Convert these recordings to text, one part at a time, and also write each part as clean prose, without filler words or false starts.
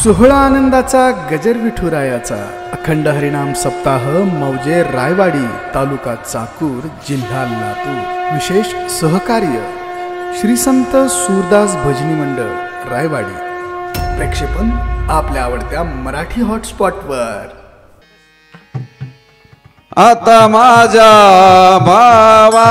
सोहळा आनंदाचा गजर विठुरायाचा अखंड हरिनाम सप्ताह मौजे रायवाडी तालुका चाकूर जिल्हा लातूर। विशेष सहकार्य श्री संत सूरदास भजनी मंडळ रायवाडी। प्रक्षेपण आपल्या आवडत्या मराठी हॉटस्पॉटवर। आता माझ्या भावा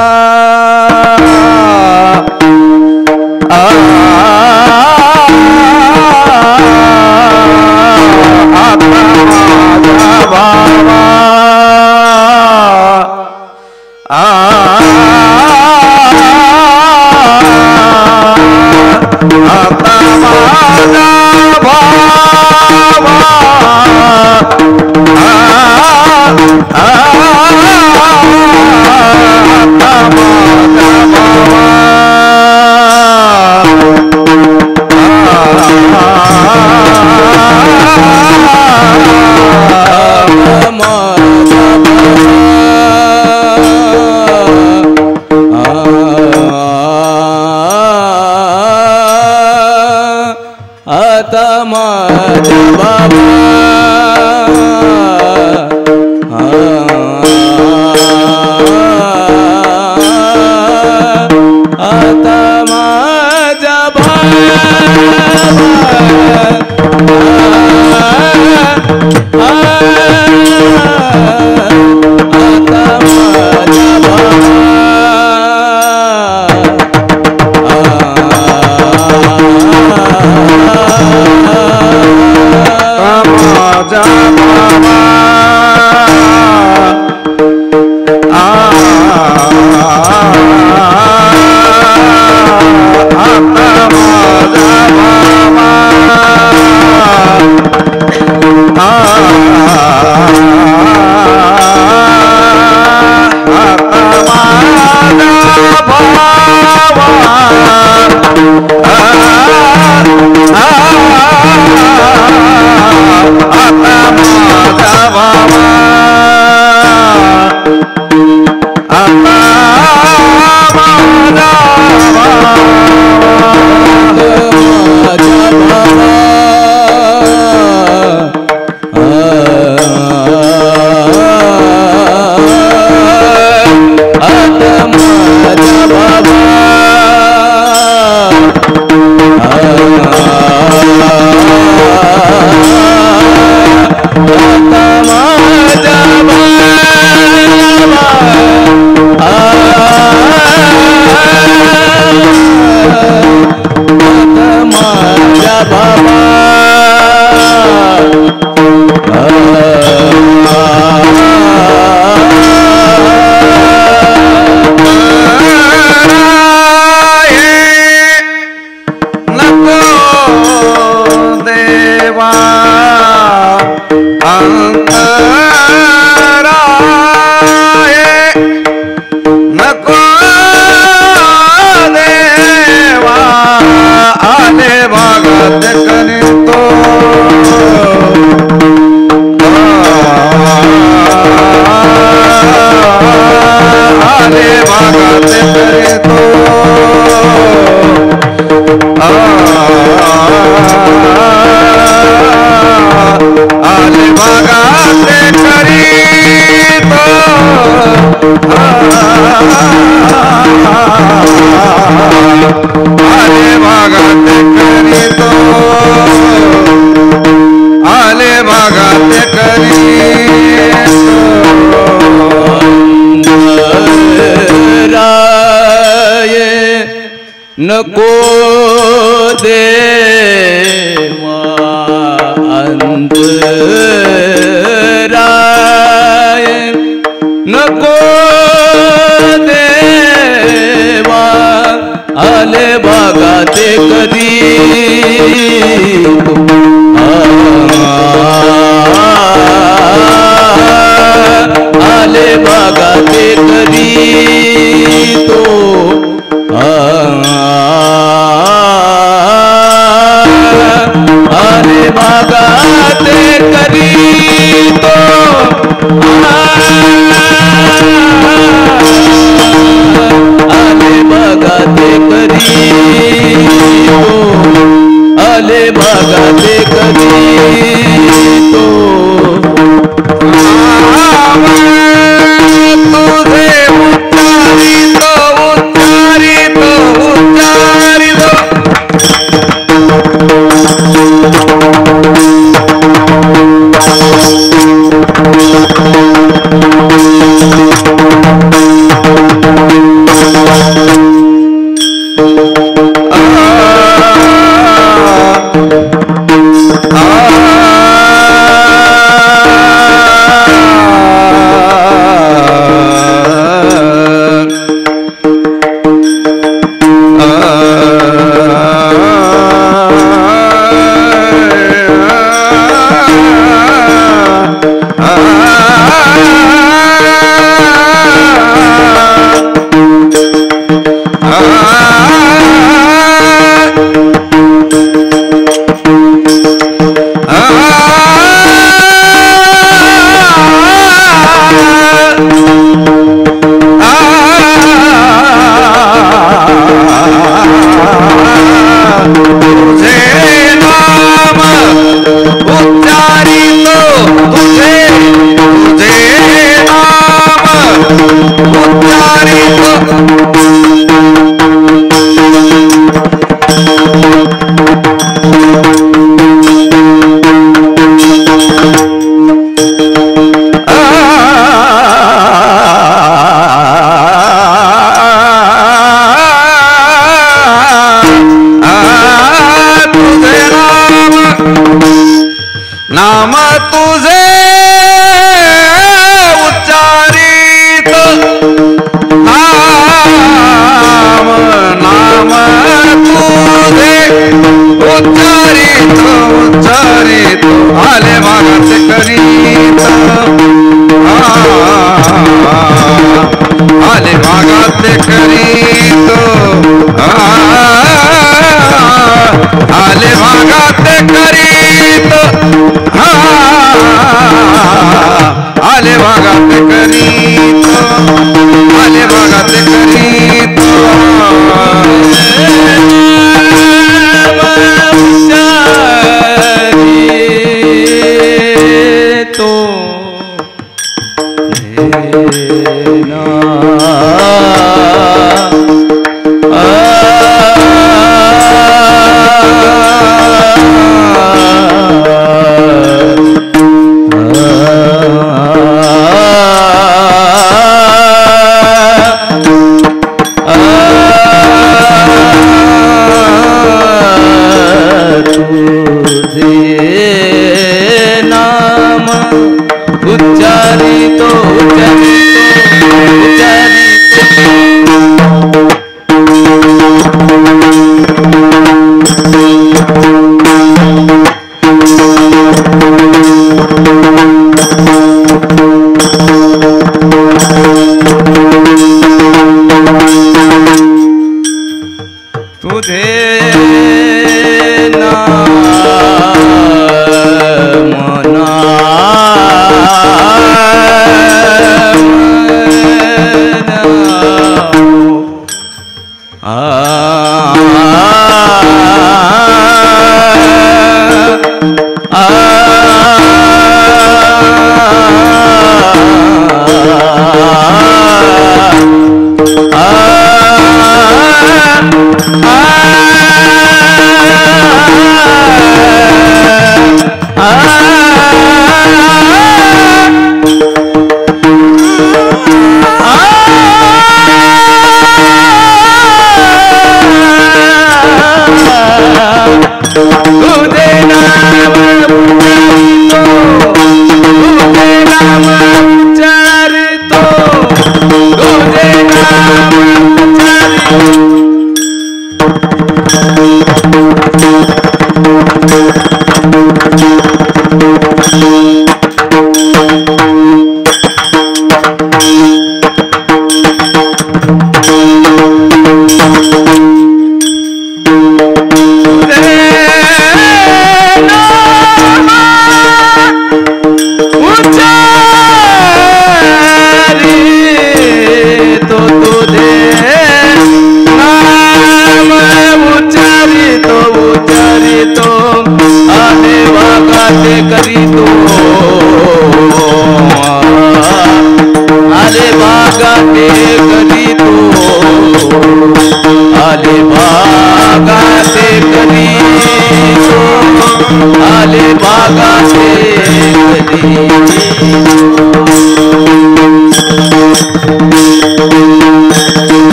नको देवा अंतराय नको देवा आले बघा ते कधी आले बघा ते कधी तो नाम तुझे उच्चारित नाम तुझे उच्चारित उच्चारित आले भागात करीत आले भागात करीत आले भागात करीत आले भागात करीत आले भागात करीत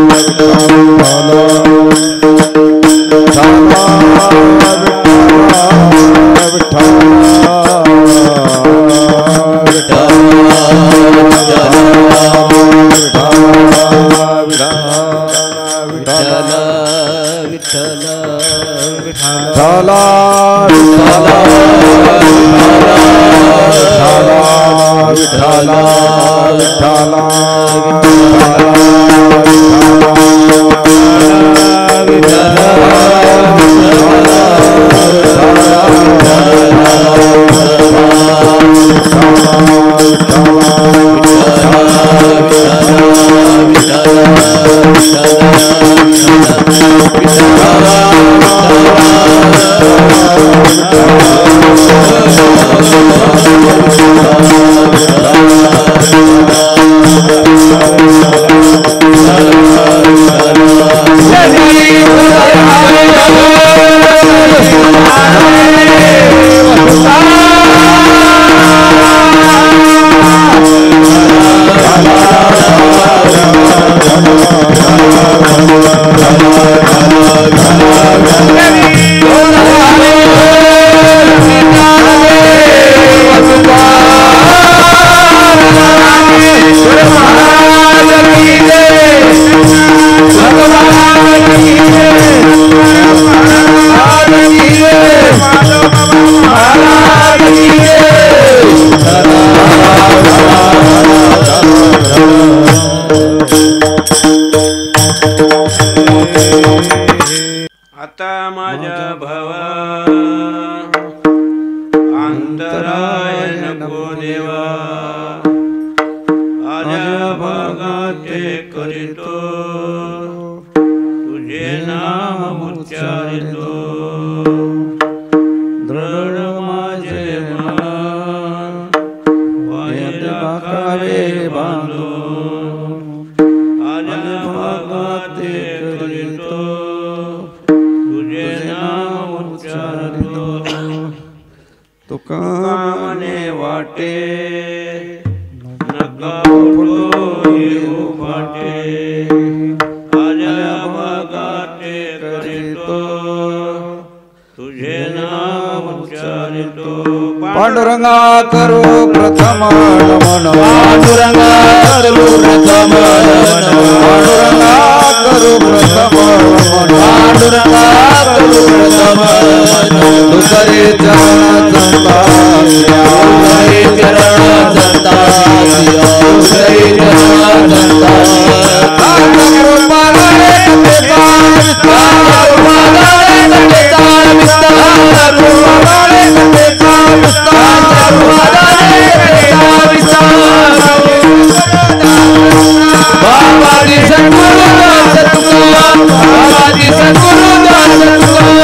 विठ्ठला आता माझ्या भवा अंतराय नको देवा आल्या भागाते करीतो तुझे नाम उच्चारितो दृढ माझे मन वायराकारे बांधून आल्या भागाते करीतो तुझे नाम उच्चारतो तुका मने वाटे नका फुटो येऊ फाटे आल्या भागाते करीतो तुझे नाम उच्चारितो पांडुरंगा करू प्रथम नमन पांडुरंगा करू प्रथम नमन पांडुरंगा करू प्रथम नमन पांडुरंगा करू प्रथम नमन दुसरे चरण संतासिया दुसरे चरण संतासिया दुसरे चरण संतासिया बाबाजी सद्गुरु दास तुका बाबाजी सद्गुरु दास तुका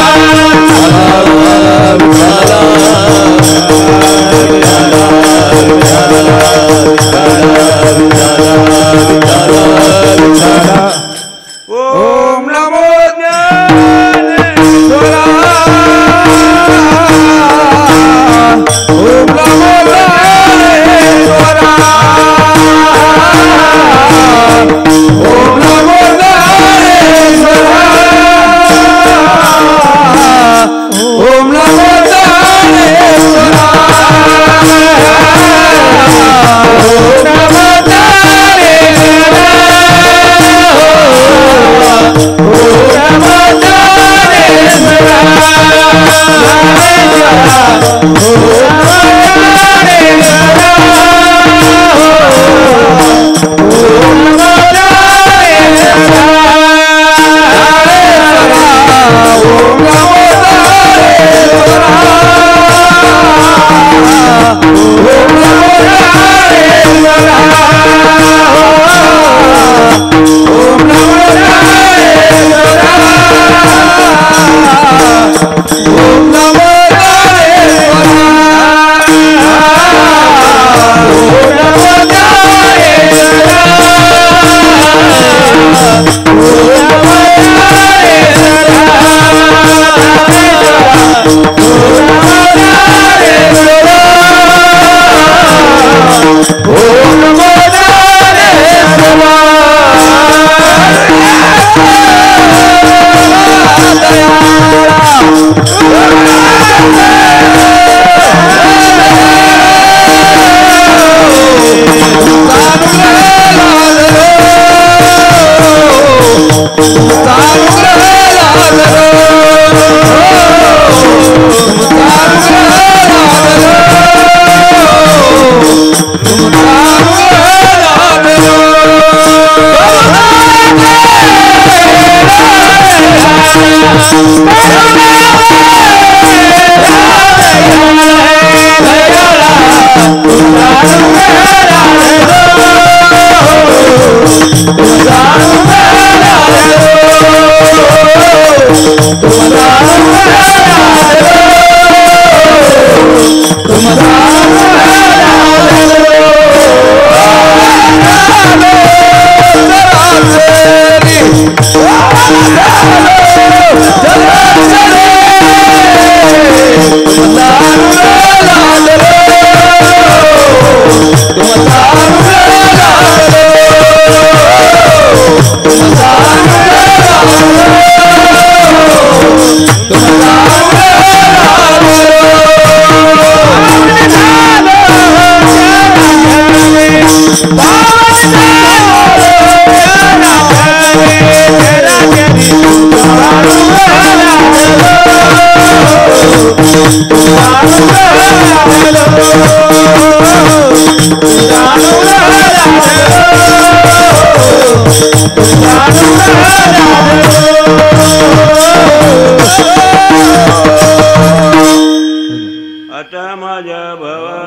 आता माझ्या भवा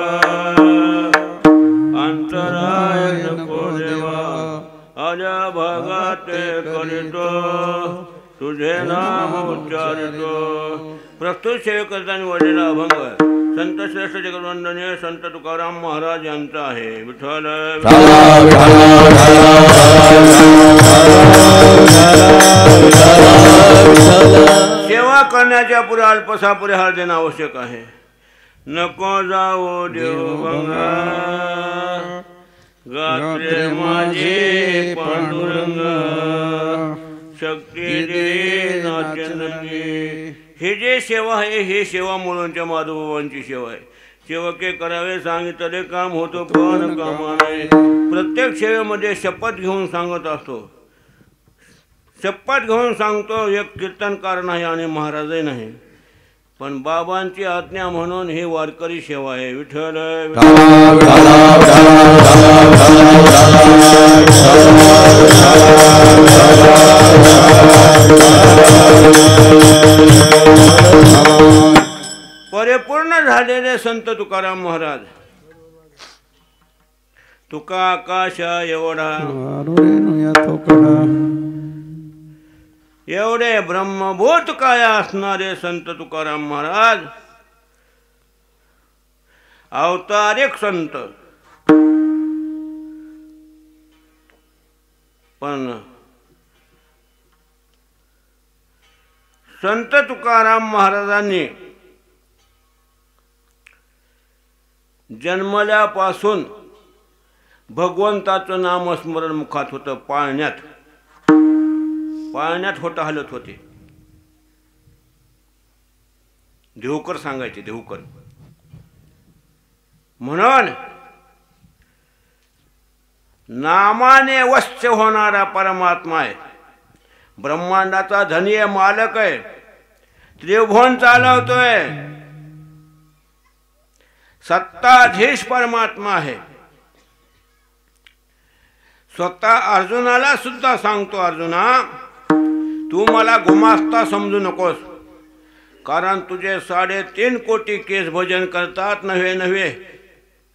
अंतराय नको देवा आल्या भागात करीतो तुझे नाम उच्चारितो. प्रस्तुत सेवेकरतांनी वडलेला अभंग संत श्रेष्ठ जगवंदनीय संत तुकाराम महाराज यांचा आहे. विठ्ठल सेवा करण्याच्या पुढे अल्पसा परिहार देणं आवश्यक आहे. नको जाओ देवभंगा गात्रे माझे पांडुरंगा शक्ती दे नाचनकी. हे जे सेवा आहे हे सेवा मुलांच्या माधवबाबांची सेवा आहे. सेवके करावे सांगितले काम होतो पण कामा नाही. प्रत्येक सेवेमध्ये शपथ घेऊन सांगत असतो. शपथ घेऊन सांगतो एक कीर्तनकार नाही आणि महाराजही नाही पण बाबांची आज्ञा म्हणून ही वारकरी सेवा आहे. विठ्ठल परिपूर्ण झालेले संत तुकाराम महाराज. तुका आकाशा एवढा एवढे ब्रह्मभूत काय असणारे संत तुकाराम महाराज अवतारिक संत. पण संत तुकाराम महाराजांनी जन्मल्यापासून भगवंताचं नामस्मरण मुखात होतं. पाळण्यात होता हलत होते. देवकर सांगायचे देवकर म्हणून नामाने वश्य होणारा परमात्मा आहे. ब्रह्मांडाचा धनी मालक आहे. त्रिभुवन चालवतोय. सत्ताधीश परमात्मा आहे. स्वतः अर्जुनाला सुद्धा सांगतो अर्जुना तू मला गुमास्ता समजू नकोस कारण तुझे 3.5 कोटी केस भजन करतात नव्हे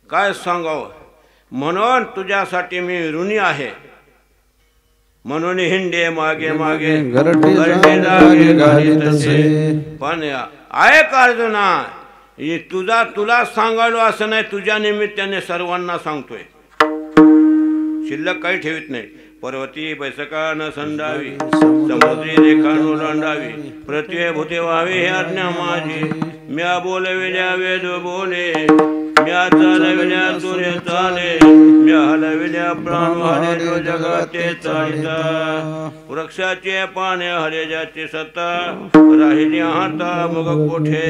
काय सांगावं म्हणून तुझ्यासाठी मी ऋणी आहे. म्हणून हिंडे मागे मागे पण ऐक अर्जुना तुला सांगायलो असं नाही तुझ्या निमित्ताने सर्वांना सांगतोय. शिल्लक काही ठेवीत नाही. पर्वती बैसका न संडावी समुद्री रेखा न ओलांडावी पृथ्वी भूते व्हावी हे आज्ञा माझी. म्या बोलविल्या वेद बोले म्या चालविल्या सूर्य चाले म्या हलविल्या प्राण हरे जगाते चालिता. वृक्षाचे पाने हरे जाते सत्ता राहिली हाता मग कोठे.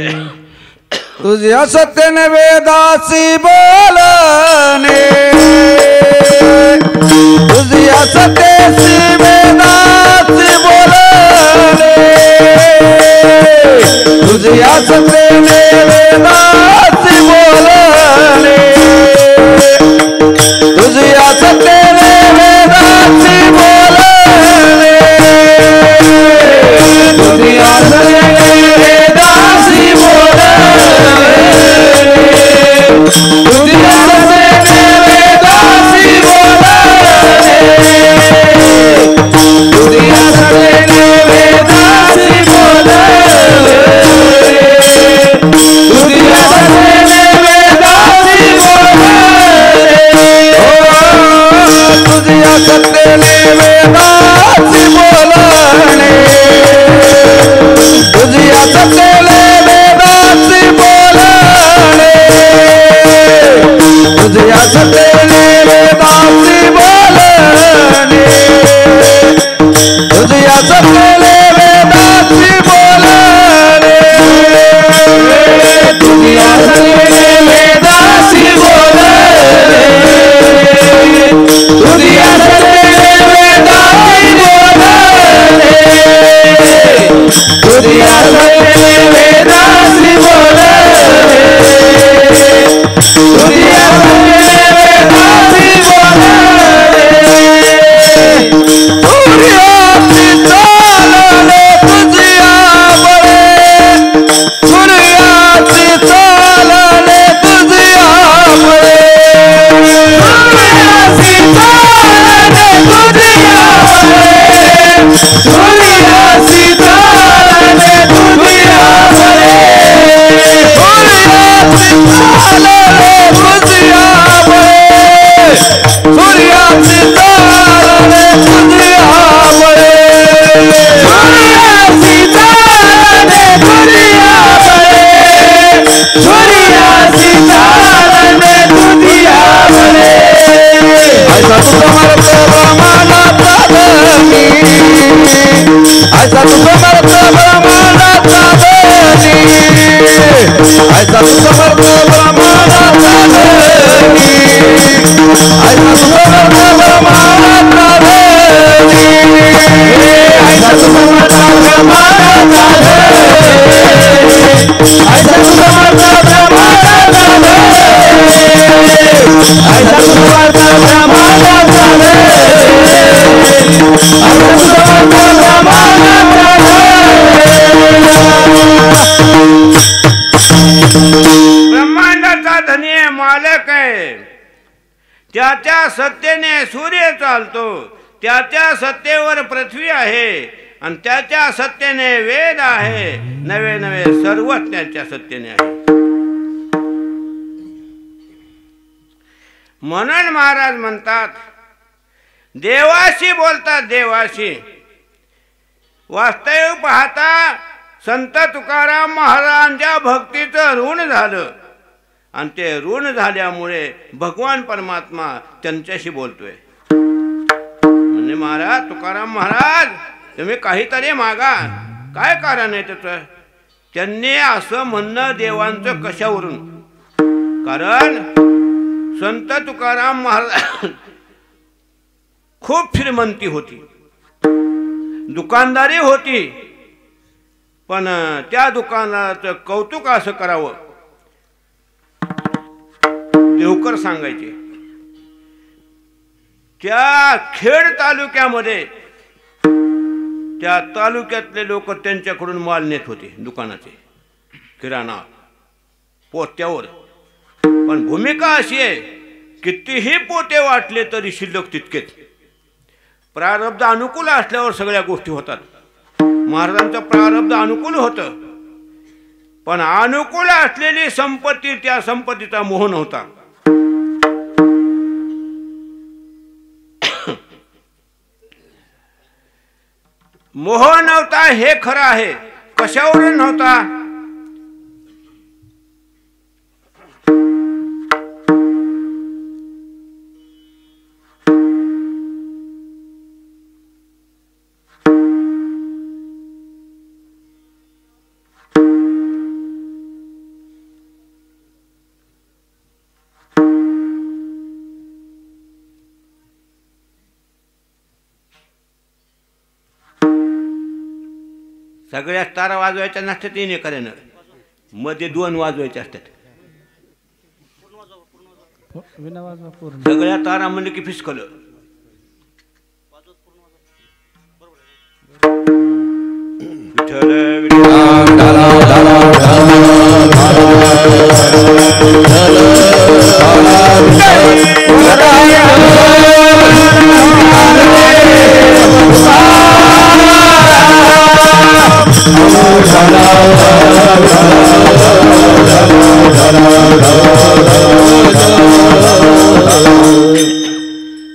तुझ्या सत्याने वेदासी बोलणे तुझ्या सत्यासी वेदासी बोलणे तुझ्या सत्याने वेदासी बोलणे तुझ्या सत्याने वेदासी बोलणे तुझ्या सत्तेने वेदासी बोलले तुझिया सत्तेने वेदासी बोलले तुझिया सत्तेने वेदासी बोलले तुझिया सत्तेने वेदासी बोलले तुझिया सत्तेने वेदासी सूर्याची चालले तुझिया बळे सूर्याची चालले तुझिया बळे सूर्याची चालले तुझिया बळे सूर्याची चालले तुझिया बळे सूर्याची चालले तुझिया बळे सूर्याची चालले तुझिया सूर्याची चालले तुझिया बळे ऐसा तू समर्थ ब्रह्मांडाचा धनी ऐसा तू समर्थ ब्रह्मांडाचा धनी ऐसा तू समर्थ ब्रह्मांडाचा धनी ऐसा तू समर्थ ब्रह्मांडाचा धनी ऐसा तू समर्थ ब्रह्मांडाचा ऐसा तू समर्थ ब्रह्मांडाचा ऐसा तू समर्थ ब्रह्मांडाचा ऐसा तू समर्थ ब्रह्मांडाचा धनी आहे, मालक आहे. त्याच्या सत्तेने सूर्य चालतो, त्याच्या सत्तेवर पृथ्वी आहे आणि त्याच्या सत्तेने वेद आहे. नवे नवे सर्व त्याच्या सत्तेने आहे. म्हणून महाराज म्हणतात देवाशी बोलतात, देवाशी. वास्तव पाहता संत तुकाराम महाराजांच्या भक्तीचं ऋण झालं आणि ते ऋण झाल्यामुळे भगवान परमात्मा त्यांच्याशी बोलतोय. म्हणजे महाराज तुकाराम महाराज तुम्ही काहीतरी मागा. काय कारण आहे त्याचं? त्यांनी असं म्हणणं देवांचं कशावरून? कारण संत तुकाराम महाराज खूप श्रीमंती होती, दुकानदारी होती, पण त्या दुकानाचं कौतुक असं करावं देवकर सांगायचे. त्या खेड तालुक्यामध्ये त्या तालुक्यातले लोक त्यांच्याकडून माल नेत होते, दुकानाचे किराणा पोत्यावर. पण भूमिका अशी आहे कितीही पोते वाटले तरी शिल्लक तितकेच. प्रारब्ध अनुकूल असल्यावर सगळ्या गोष्टी होतात. महाराजांचं प्रारब्ध अनुकूल होतं, पण अनुकूल असलेली संपत्ती त्या संपत्तीचा मोह नव्हता. मोह नव्हता हे खरं आहे. कशावरून नव्हता? सगळ्या तारा वाजवायच्या नसतात, तीन एखाद्यानं मध्ये दोन वाजवायच्या असतात. सगळ्या तारा म्हणले की फिसकलं.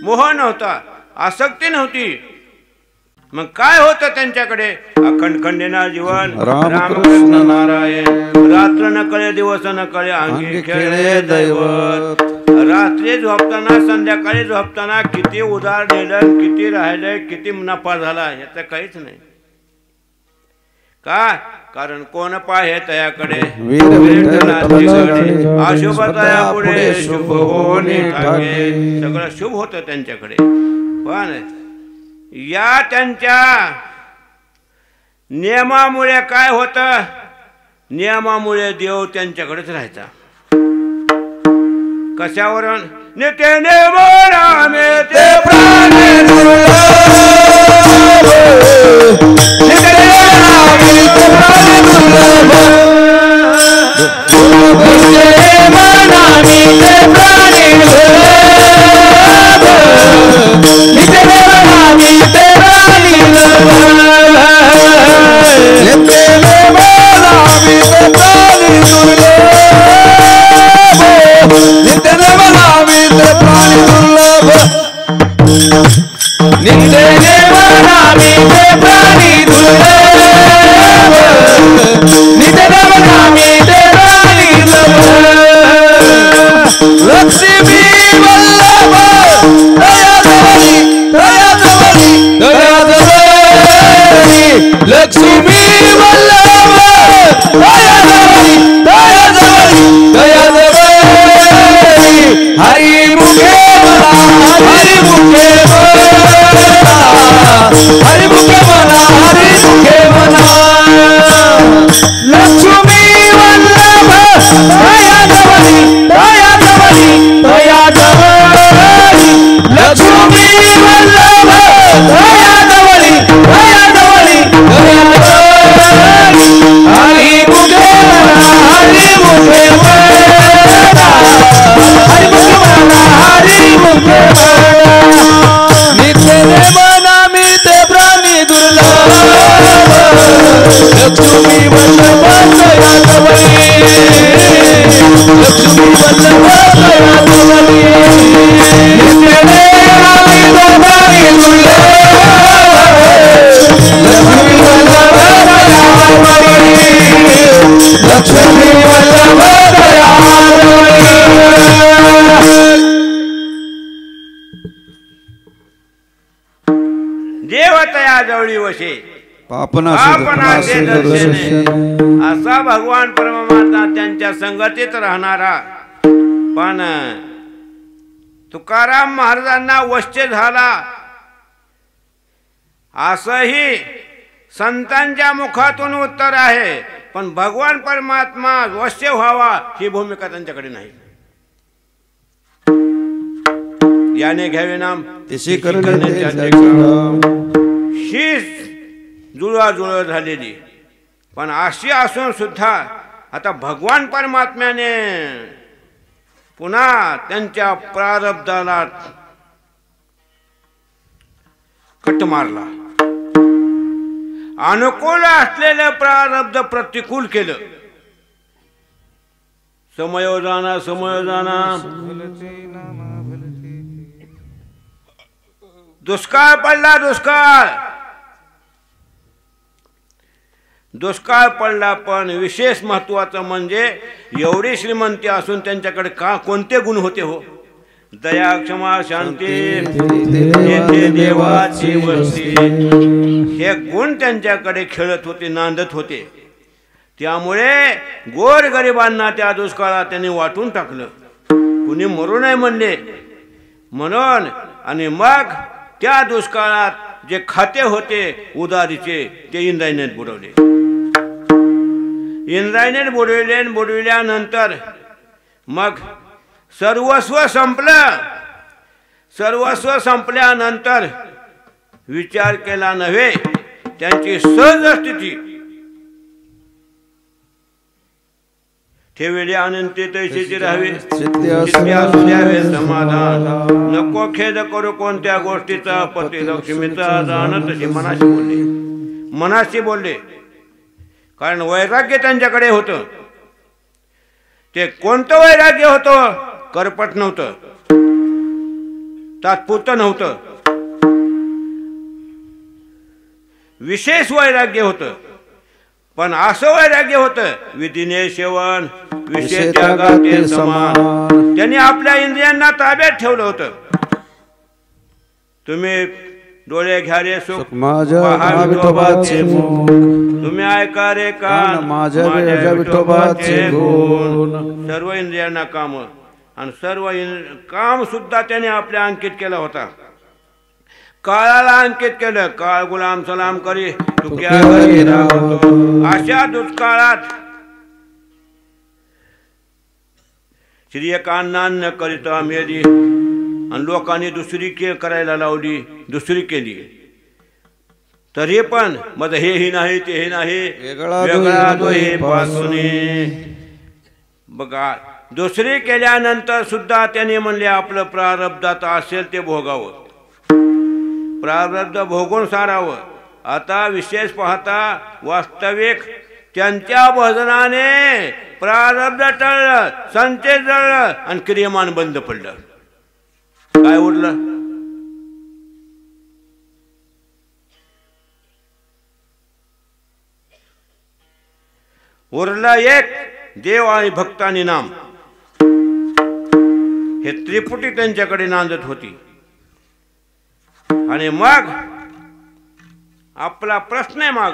मोह नव्हता, आसक्ती नव्हती. मग काय होतं त्यांच्याकडे? अखंड खंडेना जीवन रामकृष्ण नारायण. रात्र न कळे दिवस न कळे अंगी खेळे दैवत. रात्री झोपताना संध्याकाळी झोपताना किती उधार दिलं, किती राहिलंय, किती नफा झाला याचं काहीच नाही. काय कारण कोण पाहे तयाकडे वीर विठ्ठलाकडे अशुभ तया पुढे शुभ होणे ठाके सगळं शुभ होतं त्यांच्याकडे पण या त्यांच्या नियमामुळे काय होतं नियमामुळे देव त्यांच्याकडेच राहायचा कशावरून नित्य नेमरामे ते प्राणी देवतया जवळी वशे पापनाशे दर्शने असा भगवान परमात्मा त्यांच्या संगतीत राहणारा पण तुकाराम महाराजांना वश्य झाला असंही संतांच्या मुखातून उत्तर आहे पण भगवान परमात्मा वश्य व्हावा ही भूमिका त्यांच्याकडे नाही याने घ्यावे नाम तिशी करण्याच्या शीच जुळवाजुळव झालेली पण अशी असून सुद्धा आता भगवान परमात्म्याने पुन्हा त्यांच्या प्रारब्धाला कट मारला अनुकूल असलेलं प्रारब्ध प्रतिकूल केलं समयोजाना दुष्काळ पडला दुष्काळ पडला पण विशेष महत्वाचं म्हणजे एवढी श्रीमंती असून त्यांच्याकडे का कोणते गुण होते हो दया क्षमा शांती देवाची वस्ती हे गुण त्यांच्याकडे खेळत होते नांदत होते त्यामुळे गोरगरिबांना त्या दुष्काळात त्यांनी वाटून टाकलं कुणी मरू नये म्हणले म्हणून आणि मग त्या दुष्काळात जे खाते होते उदारीचे ते इंद्रायणीत बुडवले बुडविल्यानंतर मग सर्वस्व संपल्यानंतर विचार केला नव्हे त्यांची सहज स्थिती ठेवले अनंती तैशीची राहावी द्यावे समाधान नको खेद करू कोणत्या गोष्टीचा पती लक्ष्मीचा जाण तशी मनाशी बोलले कारण वैराग्य त्यांच्याकडे होतं ते कोणतं वैराग्य होतं करपट नव्हतं तात्पुरतं नव्हतं विशेष वैराग्य होतं पण असं वैराग्य होतं विधीने सेवन विषय त्यागाते समान त्यांनी आपल्या इंद्रियांना ताब्यात ठेवलं होतं तुम्ही डोळे घ्या रे सुख माझ्या विठोबाचे मुख तुम्ही ऐका रे कान माझ्या विठोबाचे गुण. सर्व इंद्रियांना काम आणि सर्व काम सुद्धा त्याने आपल्या अंकित केला होता. काळाला अंकित केलं. काळ गुलाम सलाम करी तुक्या घरी राहतो. अशा दुष्काळात श्रीयकांना करिता मेली आणि लोकांनी दुसरी करायला लावली, दुसरी केली. तरी पण मग हेही नाही तेही नाही, वेगळा दोहे पासून. बघा, दुसरी केल्यानंतर सुद्धा त्याने म्हणले आपलं प्रारब्धात असेल ते भोगावं, प्रारब्ध भोगून सारावं. आता विशेष पाहता वास्तविक त्यांच्या भजनाने प्रारब्ध टळलं, संचय जळलं आणि क्रियमान बंद पडलं. काय उरलं? उरलं एक देव आणि भक्त आणि नाम. हे त्रिपुटी त्यांच्याकडे नांदत होती. आणि मग आपला प्रश्न आहे माग,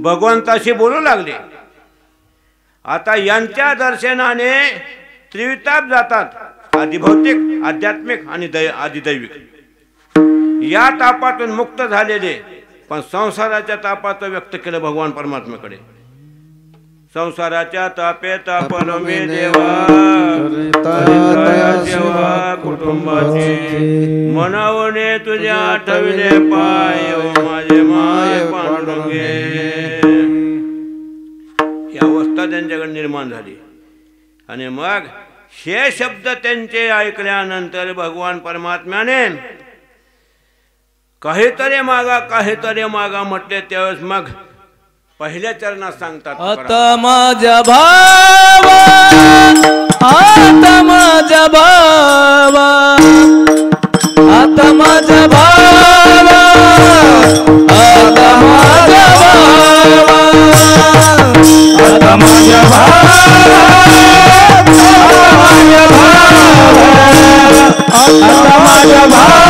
भगवंताशी बोलू लागले. आता यांच्या दर्शनाने त्रिविताप जातात, आदिभौतिक, आध्यात्मिक आणि आदिदैविक. या तापातून मुक्त झालेले पण संसाराच्या तापाचं व्यक्त केलं भगवान परमात्म्याकडे. संसाराच्या तापे तापन मे देवा, सेवा कुटुंबाची, मनवणे तुझ्या आठविले पाय माझे माय पांडुरंगे. ही अवस्था त्यांच्याकडे निर्माण झाली. आणि मग हे शब्द त्यांचे ऐकल्यानंतर भगवान परमात्म्याने काहीतरी मागा म्हटले. त्यावेळेस मग पहिल्या चरणात सांगतात, आता माझ्या भावा, आता माझ्या भावा, आता माझ्या भावा, आता माझ्या भावा, आता माझ्या भावा, आता माझ्या भावा,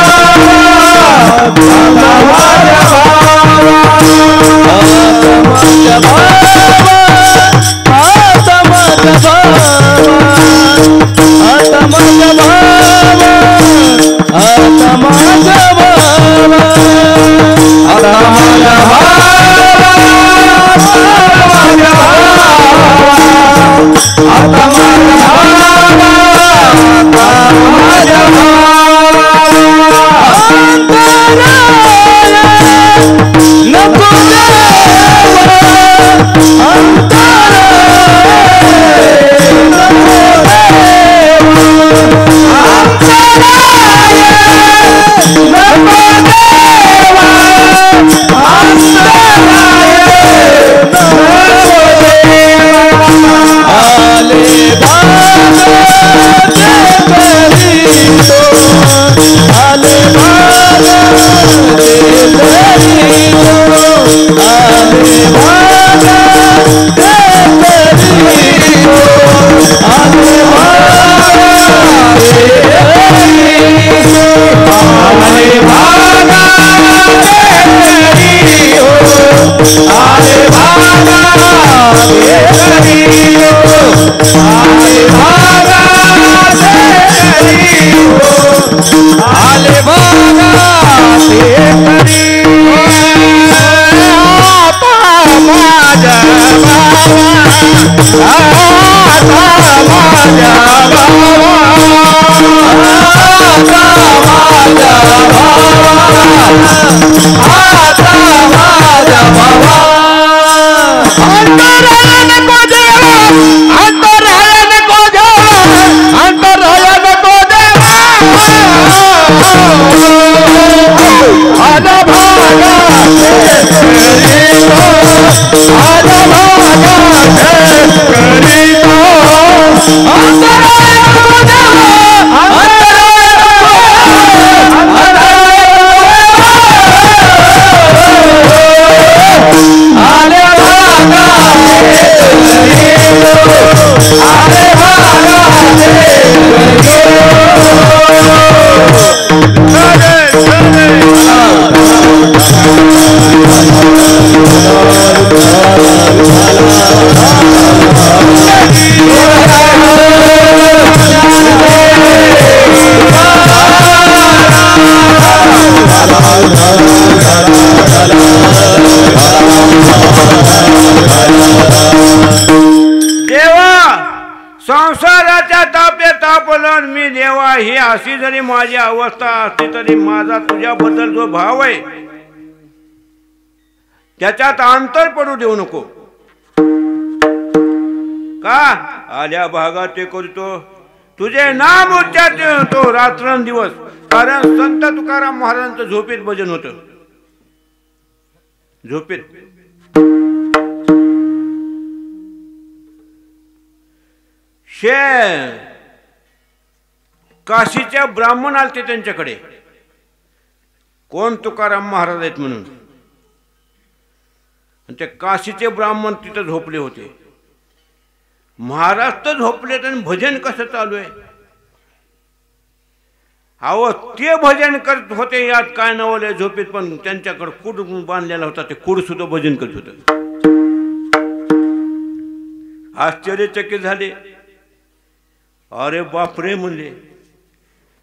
Hey! जरी माझी अवस्था असली तरी माझा तुझ्याबद्दल जो भाव आहे त्याच्यात अंतर पडू देऊ नको. का आल्या भागात ते करतो तुझे नाम उच्चारते होतो रात्रंदिवस. कारण संत तुकाराम महाराजांचं झोपेत भजन होतं. झोपेत काशीच्या ब्राह्मण आलते त्यांच्याकडे. कोण? तुकाराम महाराज आहेत म्हणून. ते काशीचे ब्राह्मण तिथं झोपले होते. महाराज तर झोपले आणि भजन कसं चालू आहे? अहो ते भजन करत होते. यात काय नवले झोपेत, पण त्यांच्याकडे कूड बांधलेला होता. ते कूड सुद्धा भजन करत होत. आश्चर्यचकित झाले. अरे बापरे म्हणले.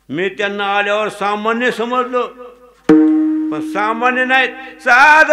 मी त्यांना आल्यावर सामान्य समजलो, पण सामान्य नाहीत. साध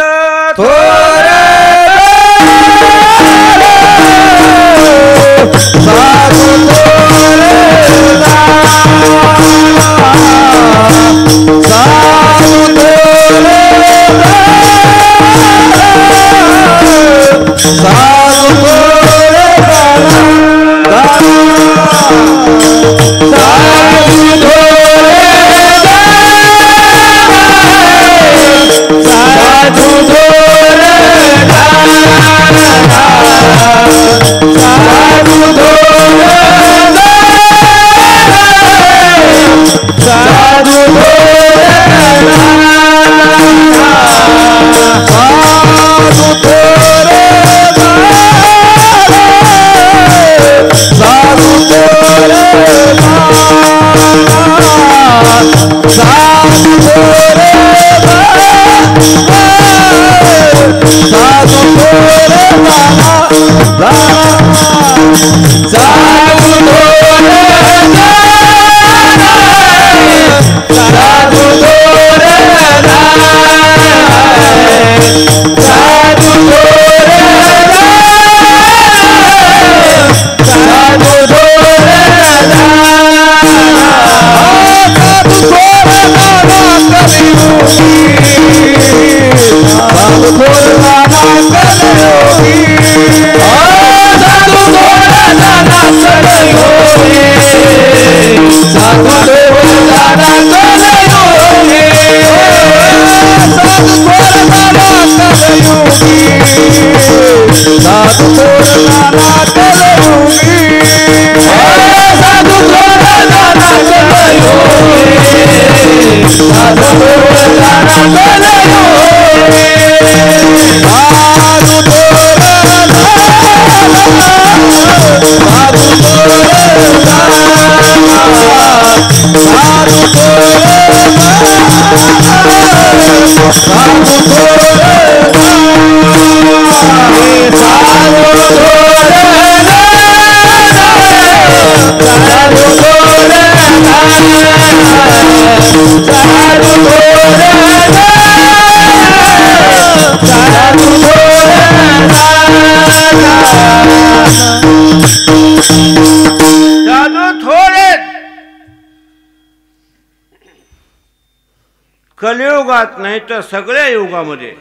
कलियुगात नाही तर सगळ्या युगामध्ये.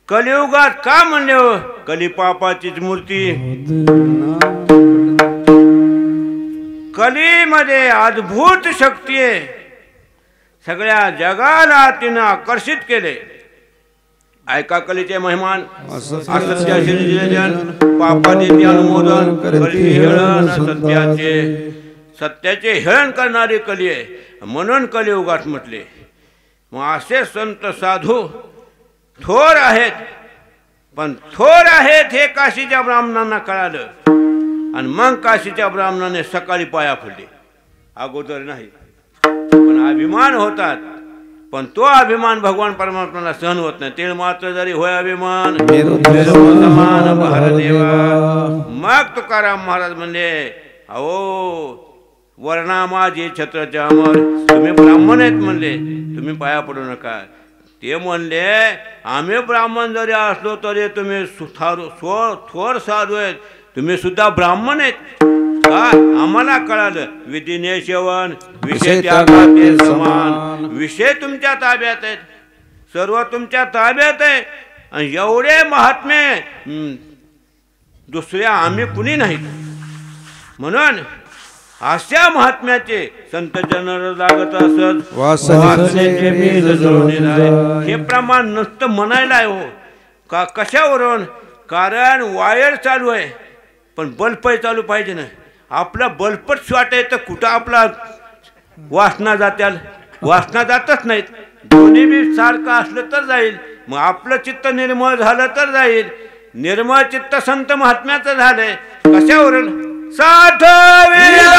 कलियुगात का म्हणले हो? कलिपापाचीच मूर्ती. कलीमध्ये अद्भुत शक्ती आहे. सगळ्या जगाला तिनं आकर्षित केले. ऐका कलीचे महिमान. पापाचे अनुमोदन, कली हेळन, सत्याचे हेळन करणारी कली आहे म्हणून कलियुगात म्हटले. मग असे संत साधू थोर आहेत, पण थोर आहेत हे काशीच्या ब्राह्मणांना कळालं. आणि मग काशीच्या ब्राह्मणाने सकाळी पाया पडले. अगोदर नाही, पण अभिमान होतात. पण तो अभिमान भगवान परमात्म्याला सहन होत नाही. तेल मात्र जरी होय अभिमान समान भारदेवा. मग तुकाराम महाराज म्हणले, अहो वर्णा माझी छत्रच्या अमर, तुम्ही ब्राह्मण आहेत म्हणले, तुम्ही पाया पडू नका. ते म्हणले, आम्ही ब्राह्मण जरी असलो तरी तुम्ही थोर साधू आहेत, तुम्ही सुद्धा ब्राह्मण आहेत. का आम्हाला कळालं विधीने सेवन विषय त्यागाचे समान. विषय तुमच्या ताब्यात आहेत, सर्व तुमच्या ताब्यात आहे. आणि एवढे महात्मे दुसऱ्या आम्ही कुणी नाहीत. म्हणून अशा महात्म्याचे संत जन लागत असत वासनेचे बीज जुळून आहे. हे प्रमाण नुसतं म्हणायला आहे हो का. कशावरून? कारण वायर चालू आहे पण बल्ब चालू पाहिजे ना. आपला बल्बच शॉर्ट आहे तर कुठं आपला वासना जात्याल? वासना जातच नाहीत. दोन्ही बी सारखं असलं तर जाईल. मग आपलं चित्त निर्मळ झालं तर जाईल. निर्मळ चित्त संत महात्म्याचं झालंय. कशावरून? साठविला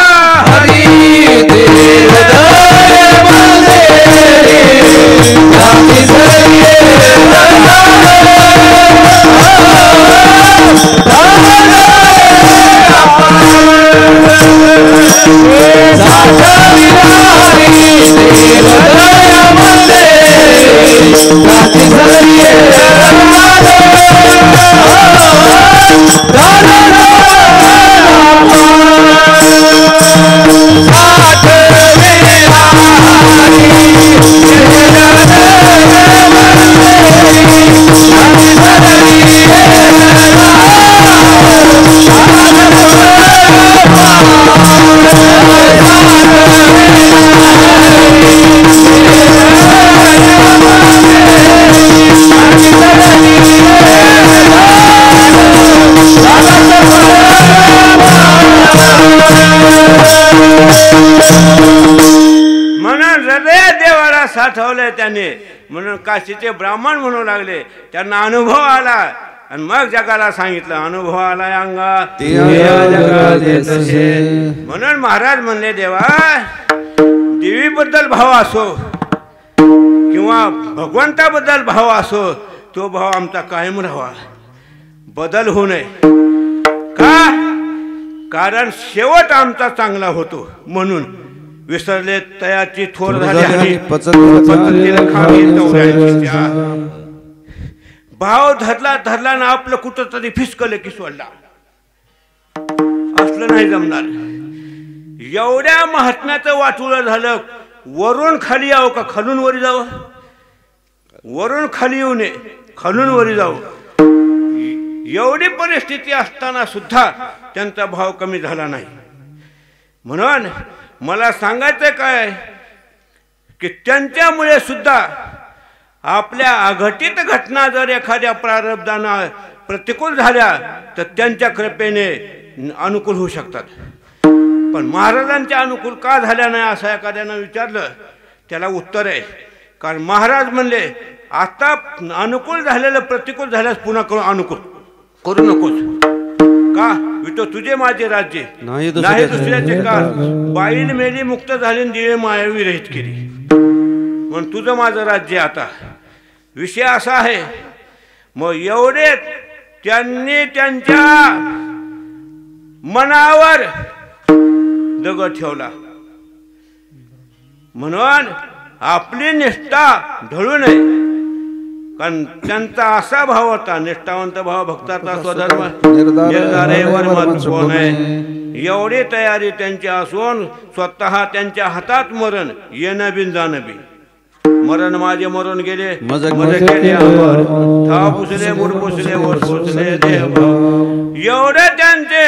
साठवलंय त्याने. म्हणून काशीचे ब्राह्मण म्हणू लागले. त्यांना अनुभव आला आणि मग जगाला सांगितलं अनुभव आलाय अंगात. म्हणून महाराज म्हणले देवा देवीबद्दल भाव असो किंवा भगवंताबद्दल भाव असो तो भाव आमचा कायम राहावा, बदल होऊ नये. का? कारण शेवट आमचा चांगला होतो. म्हणून विसरले तयाची थोर झाली भाव धरला ना आपलं कुठं तरी फिसकलं की सोडला. असलं नाही जमणार. एवढ्या महात्म्याचं वाटुळं झालं. वरून खाली यावं का खालून वरी जावं? वरून खाली येऊ नये, खालून वरी जावं. एवढी परिस्थिती असताना सुद्धा त्यांचा भाव कमी झाला नाही. म्हणून मला सांगायचं काय की त्यांच्यामुळे सुद्धा आपल्या अघटित घटना जर एखाद्या प्रारब्धानं प्रतिकूल झाल्या तर त्यांच्या कृपेने अनुकूल होऊ शकतात. पण महाराजांच्या अनुकूल का झाल्या नाही असं एखाद्यानं विचारलं त्याला उत्तर आहे. कारण महाराज म्हणले आता अनुकूल झालेलं प्रतिकूल झाल्यास पुन्हा अनुकूल करू नकोस. का? विठो तुझे माझे राज्य नाही दुसऱ्याचे का. बाईल मेली मुक्त झाली दिवे मायावी रहित केली म्हणून तुझं माझं राज्य. आता विषय असा आहे. मग एवढे त्यांनी त्यांच्या मनावर दगड ठेवला. म्हणून आपली निष्ठा ढळू नये. कारण त्यांचा असा भाव होता निष्ठावंत भाव भक्ताचा स्वधर्म निर्धारे वर्म कोण आहे. एवढी तयारी त्यांची असून स्वतः त्यांच्या हातात मरण येणं बिन जाणं बी. मरण माझे मरून गेले मज केले अमर था पुसले मुड पुसले वर पुसले देव. एवढे त्यांचे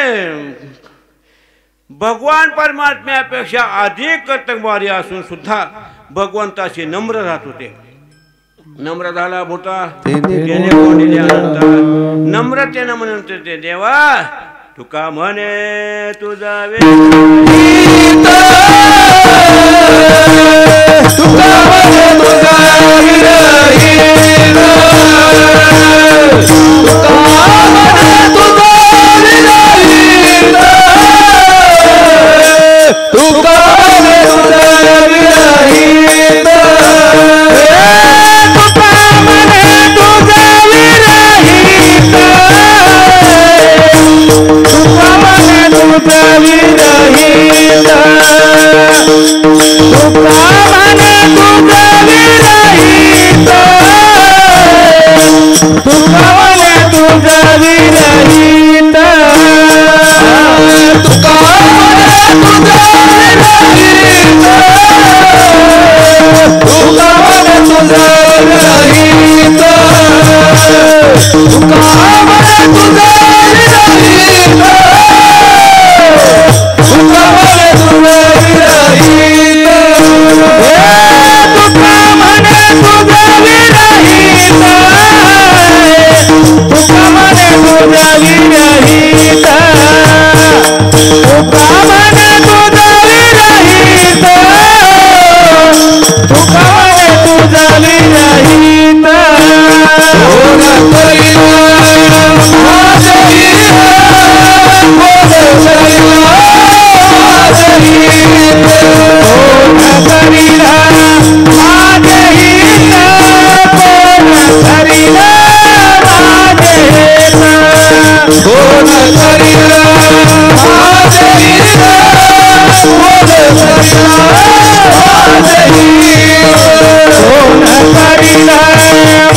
भगवान परमात्म्यापेक्षा अधिक कर्तव्यवारी असून सुद्धा भगवंताशी नम्र राहत होते. नम्र झाला भूता त्याने कोंडिले अनंत. नम्रतेनं म्हणत होते देवा तुका म्हणे तुझा तुका तुका म्हणे तुझे विरहित तुका म्हणे तुझे विरहित तुका म्हणे तुझे विरहित तुका म्हणे तुझे विरहित तुका म्हणे तुझे विरहित तुका म्हणे तुझे विरहित तुका म्हणे तुझे विरहित कोण करील माझे हित कोण करील माझे हित कोण करील माझे हित कोण करील माझे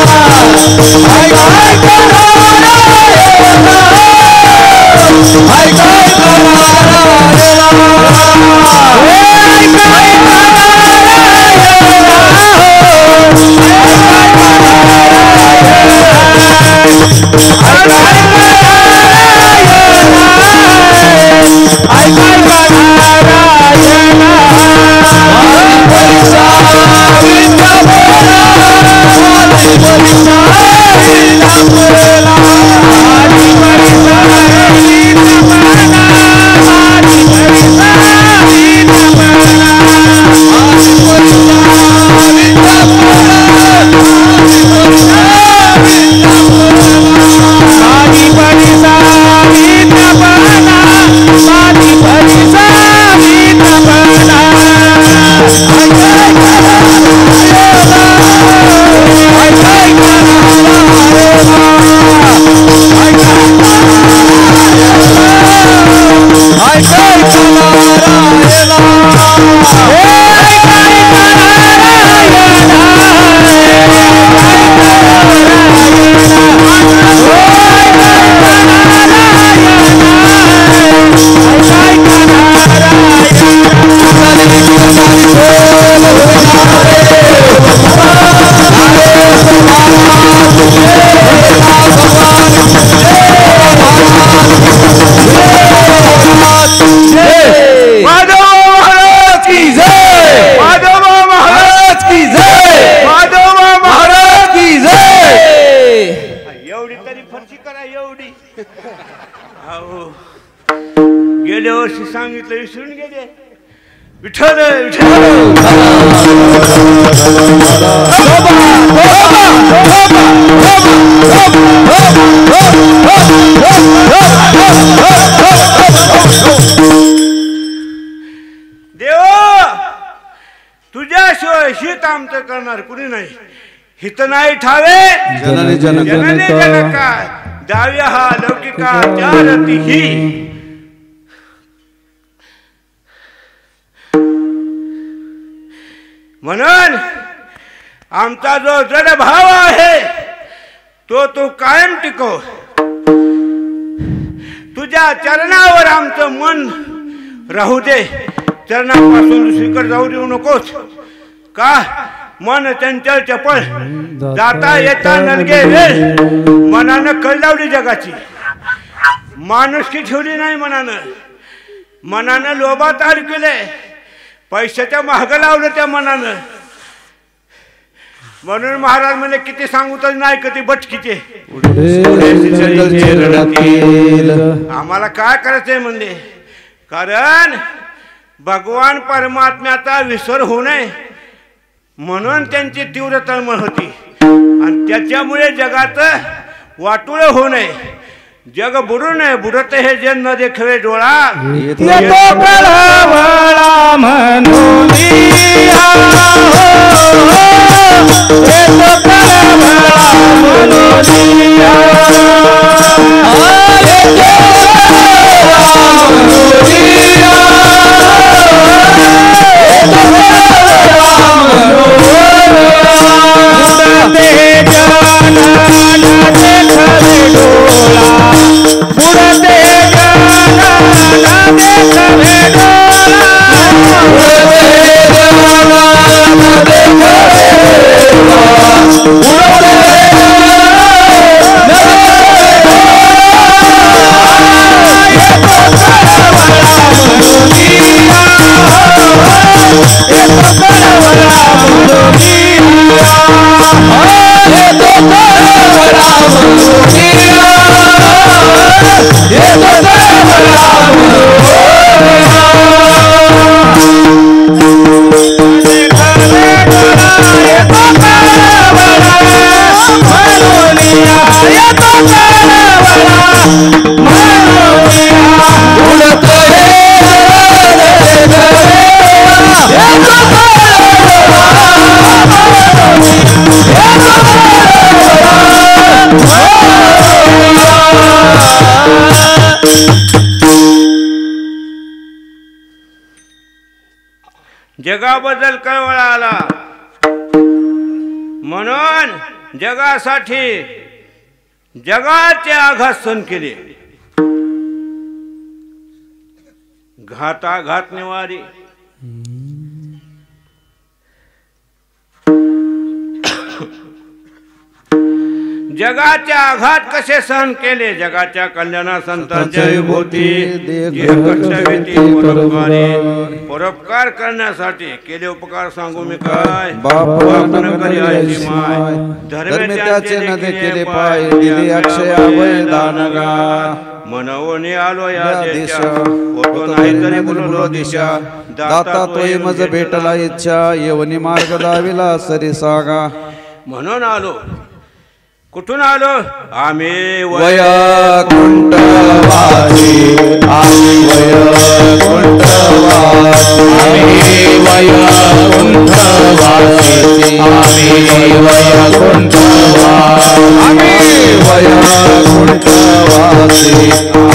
हित कोण करील माझे हित कोण करील माझे हित कोण करील माझे हित कोण करील माझे हित गेल्या वर्षी सांगितलं विसरून गेले विठ्ठल देवा तुझ्याशिवाय हित आमचं करणार कुणी नाही हित नाही ठावे जननी जनका दाव्य हा लौकिका चारती ही म्हणून आमचा जो जड भाव आहे तो तू कायम टिकव तुझ्या चरणावर आमचं मन राहू दे चरणापासून दुसरीकडे जाऊ देऊ नकोस का मन चंचल चपळ जाता येता नलगे वेळ मनानं कळ लावली जगाची माणुसकी ठेवली नाही मनानं लोभात अडकले पैशाच्या महाग लावलं त्या मनानं म्हणून महाराज म्हणजे किती सांगू तर नाही कधी बटकीचे आम्हाला काय करायचंय म्हणजे कारण भगवान परमात्म्याचा विसर होऊ नये म्हणून त्यांची तीव्र तळमळ होती आणि त्याच्यामुळे जगात वाटोळ होऊ नये जग बुडू नये बुडत हे जे न देखवे डोळा येतो कळवळा म्हणून जगाबद्दल कळवळा आला म्हणून जगासाठी जगाचे आघात सहन केले. घाताघात निवारी जगाचे आघात कसे सहन केले. जगाच्या कल्याणा संतांच्या विभूती परोपकार करण्यासाठी केले उपकार सांगू मी काय. धर्म त्याचे नदे केले पाय दिले अक्षय वैदान गा. मनवणी आलो या देशा फोटो नाही तरी बोललो दिशा. दाता तोय मज भेटला इच्छा येवनी मार्ग दाविला सरी सागा. म्हणून आलो. कुठून आलो आम्ही वैकुंठवासी आम्ही वैकुंठवासी आम्ही वैकुंठवासी आम्ही वैकुंठवासी आम्ही वैकुंठवासी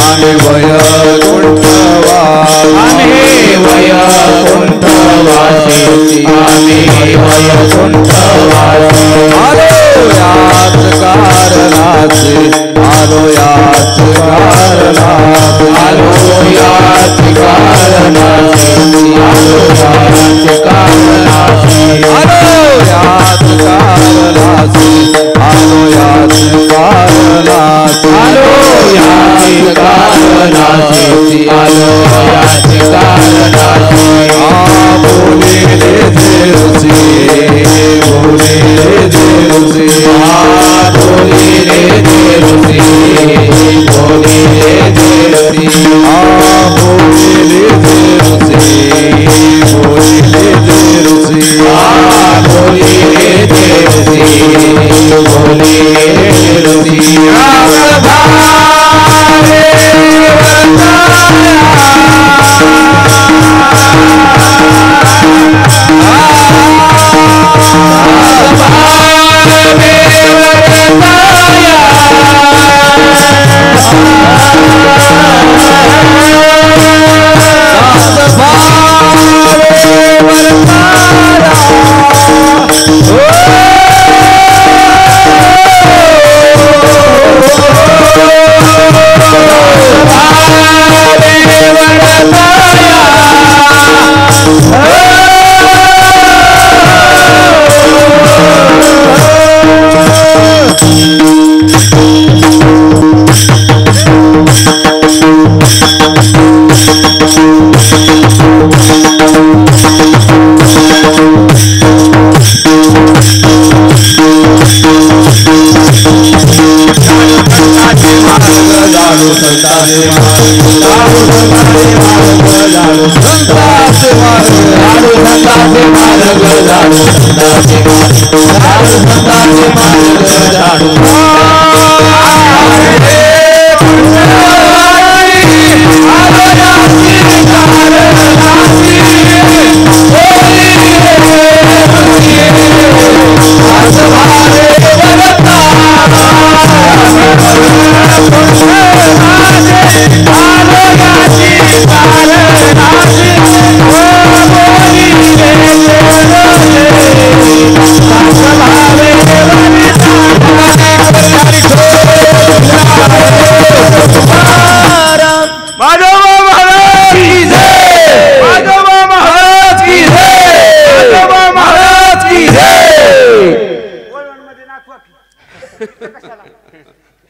आम्ही वैकुंठवासी आम्ही वैकुंठवासी आम्ही वैकुंठवासी. आलो याच कारणाचे आलो याच कारणाचे आलो याच कारणाचे आलो याच कारणाचे आलो याच कारणाचे आलो याच कारणाचे आलो याच कारणाचे. बोलेले देवचे बोलेले देवचे बोलेले देवचे बोलेले देवचे बोलेले देवचे बोलेले देवचे बोलेले देवचे बोलेले देवचे.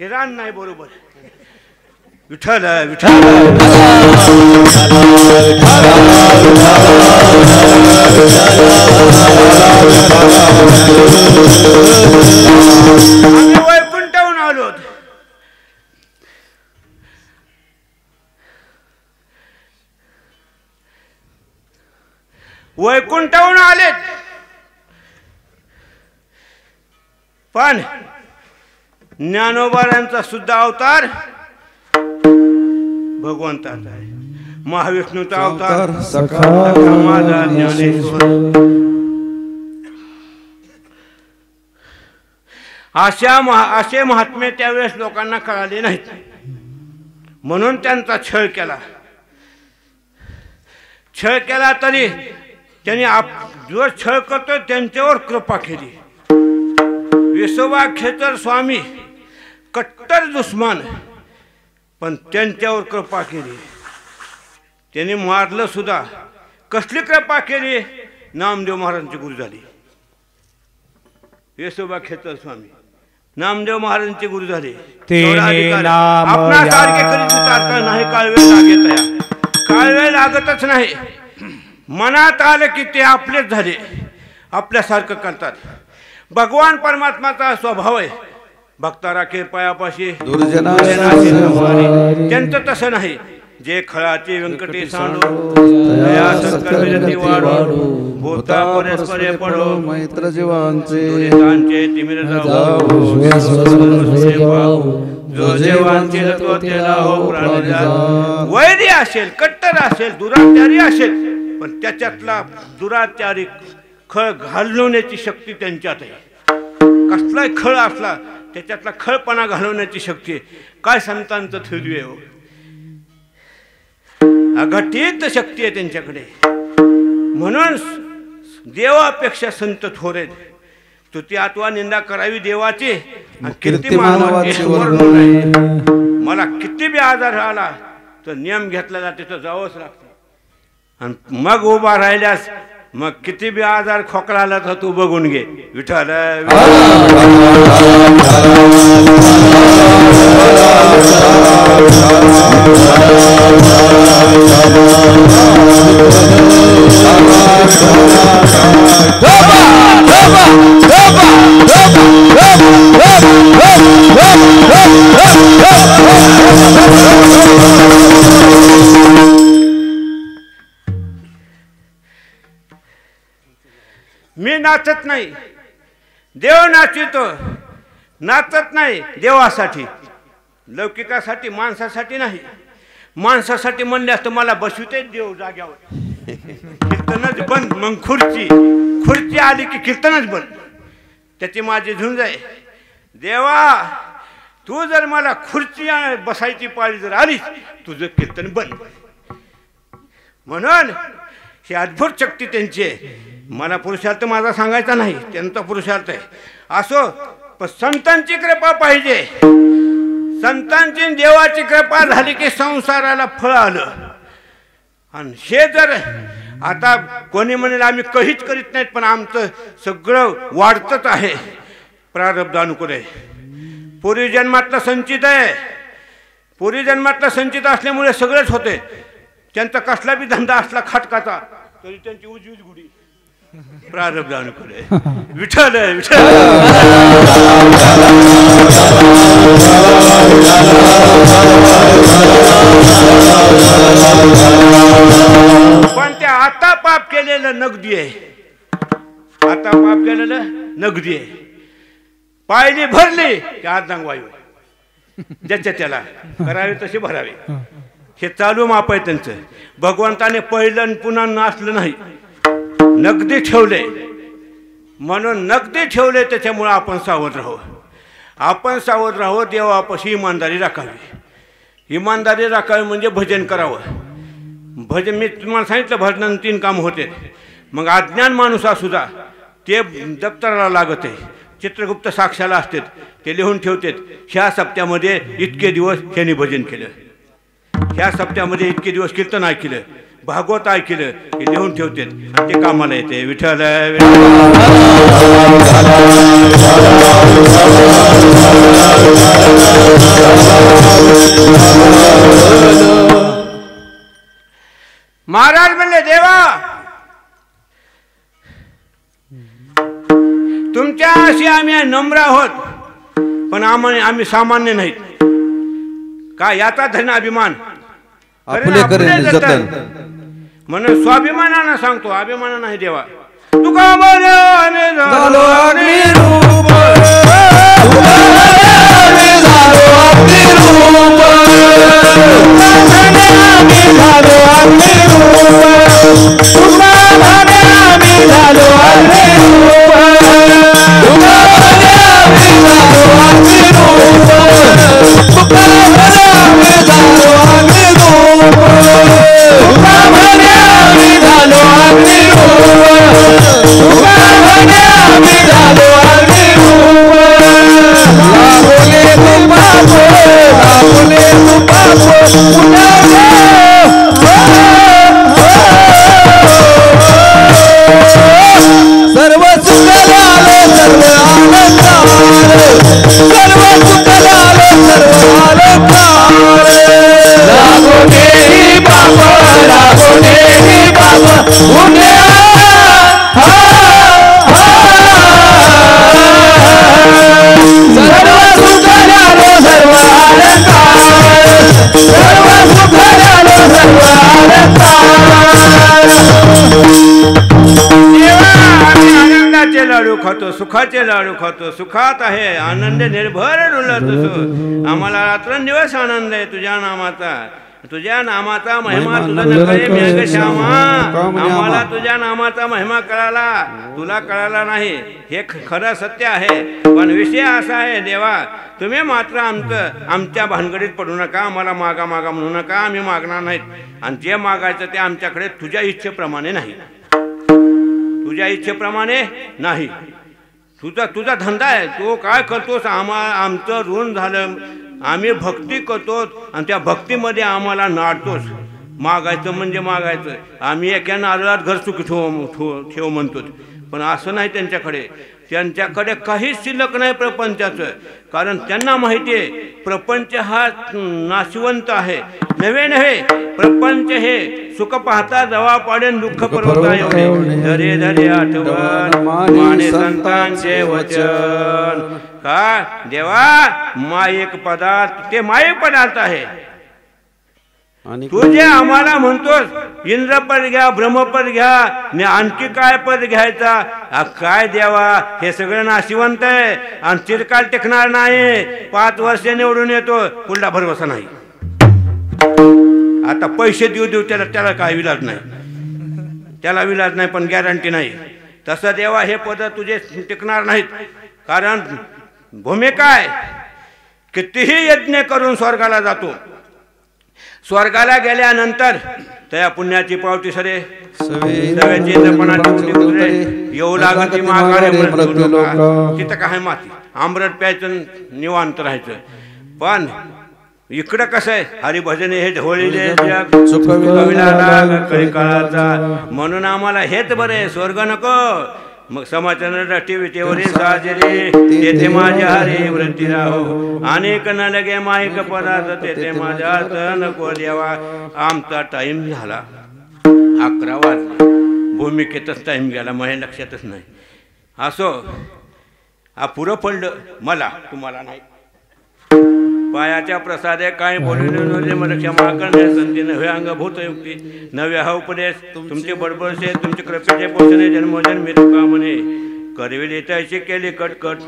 हिराण नाही बरोबर. विठ्ठल विठ्ठल आम्ही वैकुंठाहून आलो. वैकुंठाहून आलेत पण ज्ञानोबारांचा सुद्धा अवतार भगवंताचा आहे, महाविष्णूचा अवतार माझा ज्ञानेश्वर. असे महात्मे त्यावेळेस लोकांना कळाले नाहीत, म्हणून त्यांचा छळ केला. छळ केला तरी त्यांनी जो छळ करतोय त्यांच्यावर कृपा केली. विसोबा खेचर स्वामी कट्टर दुश्मन, पण त्यांच्यावर कृपा केली. त्यांनी मारलं सुद्धा. कसली कृपा केली? नामदेव महाराजांची गुरु झाली. विसोबा खेचर स्वामी नामदेव महाराजांचे गुरु झाले. आपणा सारखे करीत नाही. काळवेळ लागत आहे, काळवेळ लागतच नाही. मनात आलं की ते आपलेच झाले, आपल्यासारखं करतात. भगवान परमात्माचा स्वभाव आहे भक्ता राखे पायापाशी त्यांचं तसं नाही. जे खळाचे व्यंकटे सांडू दया संकर विरती वाढू भूता परस्परे पडो मैत्र जीवांचे तिमिर जाऊ जो जेवांचे तो त्याला हो प्राण जाऊ. वैरी असेल, कट्टर असेल, दुराचारी असेल, पण त्याच्यातला दुराचारी खळ घालवण्याची शक्ती त्यांच्यात आहे. कसलाही खळ असला त्याच्यातला खळपणा घालवण्याची शक्ती काय संतांचं थैर्य हो. अघटित शक्ती आहे त्यांच्याकडे. म्हणून देवापेक्षा संत थोरे. तुती आत्वा निंदा करावी देवाची, कीर्ती मानवाची वर्णन आहे. मला किती बी आजार आला तर नियम घेतला जाते, तर जावंच लागते. आणि मग उभा राहिल्यास मग किती बी आजार खोकला आला तर तू बघून घे. विठ्ठल मी नाचत नाही, देव नाचितो. नाचत नाही देवासाठी, लौकिकासाठी, माणसासाठी नाही. माणसासाठी म्हणले असतं मला बसवते देव जाग्यावर. कीर्तनच बंद. मग खुर्ची आली की कीर्तनच बंद. त्याची माझी झुंज आहे. देवा तू जर मला खुर्ची बसायची पाळी जर आलीच, तुझं कीर्तन बंद. म्हणून ही अद्भुत शक्ती त्यांची आहे. मला पुरुषार्थ माझा सांगायचा नाही, त्यांचा पुरुषार्थ आहे. असो, पण संतांची कृपा पाहिजे. संतांची देवाची कृपा झाली की संसाराला फळ आलं. आणि हे जर आता कोणी म्हणेल आम्ही काहीच करीत नाहीत, पण आमचं सगळं वाढतच आहे. प्रारब्ध अनुकूल आहे. पूर्वी जन्मातला संचित आहे. पूर्वी जन्मातला संचित असल्यामुळे सगळंच होते. त्यांचा कसला बी धंदा असला खाटकाचा तरी त्यांची उजवीच गुढी. प्रारब्ध अनुकूल आहे. विठ्ठल विठ्ठल. पण ते आता पाप केलेलं नगदी आहे. आता पाप केलेलं नगदी आहे. पायली भरली की अर्धांग वायू. ज्याच्या त्याला करावे तसे भरावे. हे चालू माप आहे त्यांचं. भगवंताने पहिलं पुन्हा नाचलं नाही, नगदी ठेवले. म्हणून नगदी ठेवले त्याच्यामुळे आपण सावध राहू. आपण सावध राहू. देवापाशी इमानदारी राखावी. इमानदारी राखावी म्हणजे भजन करावं. भजन मी तुम्हाला सांगितलं भजनानं 3 काम होते. मग अज्ञान माणूस असू द्या ते दप्तराला लागत आहे. चित्रगुप्त साक्षाला असतात, ते लिहून ठेवतात. ह्या सप्त्यामध्ये इतके दिवस त्यांनी भजन केलं, ह्या सप्त्यामध्ये इतके दिवस कीर्तन ऐकलं, भागवत ऐकलं, हे लिहून ठेवतात आणि ते कामाला येते. विठ्ठल महाराज म्हणले देवा तुमच्या अशी आम्ही नम्र आहोत, पण आम्ही सामान्य नाहीत. का याचा धन अभिमान म्हणून स्वाभिमानानं सांगतो, अभिमाना नाही देवा. तुका म्हणे आम्ही आनंदाचे लाडू खातो, सुखाचे लाडू खातो, सुखात आहे आनंद निर्भर डुलत असो. आम्हाला रात्रंदिवस आनंद आहे तुझ्या नामाचा. तुझ्या नामाचा महिमा तुला न कळे मेघ श्यामा. आम्हाला तुझ्या नामाचा महिमा कळाला, तुला कळाला नाही हे खरं सत्य आहे. पण विषय असा आहे देवा, तुम्ही मात्र आमच्या भानगडीत पडू नका. आम्हाला मागा मागा म्हणू नका, आम्ही मागणार नाहीत. आणि जे मागायचं ते आमच्याकडे तुझ्या इच्छेप्रमाणे नाही, तुझ्या इच्छेप्रमाणे नाही. तुझा धंदा आहे, तो काय करतोस. आमचं ऋण झालं, आम्ही भक्ती करतो आणि त्या भक्तीमध्ये आम्हाला नाडतोस. मागायचं म्हणजे मागायचं. आम्ही एका नारळात घर सुखी ठेव म्हणतो, पण असं नाही. त्यांच्याकडे काहीच शिल्लक नाही प्रपंचाचं. कारण त्यांना माहिती आहे प्रपंच हा नाशिवंत आहे. नव्हे प्रपंच हे सुख पाहता जवा पाडेन दुःख परवता एवढे. धरे धरे आठवण माने संतांचे वचन. का देवा मायिक पदार्थ ते मायिक पदार्थ आहे. तू जे आम्हाला म्हणतोस इंद्रपद घ्या, ब्रह्मपद घ्या, आणखी काय पद घ्यायचा. काय देवा हे सगळं नाशिवंत आहे आणि चिरकाल टिकणार नाही. 5 वर्ष निवडून येतो, पुढला भरवसा नाही. आता पैसे देऊ त्याला काय विलाज नाही, त्याला विलाज नाही, पण गॅरंटी नाही. तसं देवा हे पद तुझे टिकणार नाहीत. कारण भूमिका आहे कितीही यज्ञ करून स्वर्गाला जातो. स्वर्गाला गेल्यानंतर त्या पुण्याची पावती सरे येऊ लागती मागारे. तिथं काय माती आमरट प्यायचं, निवांत राहायचं. पण इकडं कसं आहे हरिभजन हे ढोळीले काळाचा. म्हणून आम्हाला हेच बरे, स्वर्ग नको. मग समाचार टीव्हीवरील साजरे तेथे माझ्या हरी वृत्ती राहो. अनेक न लगे माईक पदार्थ तेथे माझ्या नको देवा. आमचा टाइम झाला, 11 वाजले. भूमिकेतच टाइम गेला, माझ्या लक्षातच नाही. असो पुरं पडलं मला, तुम्हाला नाही. पायाच्या प्रसादे काय बोलले मला क्षमा करणे. संधी नव्हे अंगभूत युक्ती नव्हे हा उपदेश. तुमचे बडबडसे तुमचे कृपेचे पोषणे जन्मोजन मी तुका म्हणे. करविली तैशी केली कटकट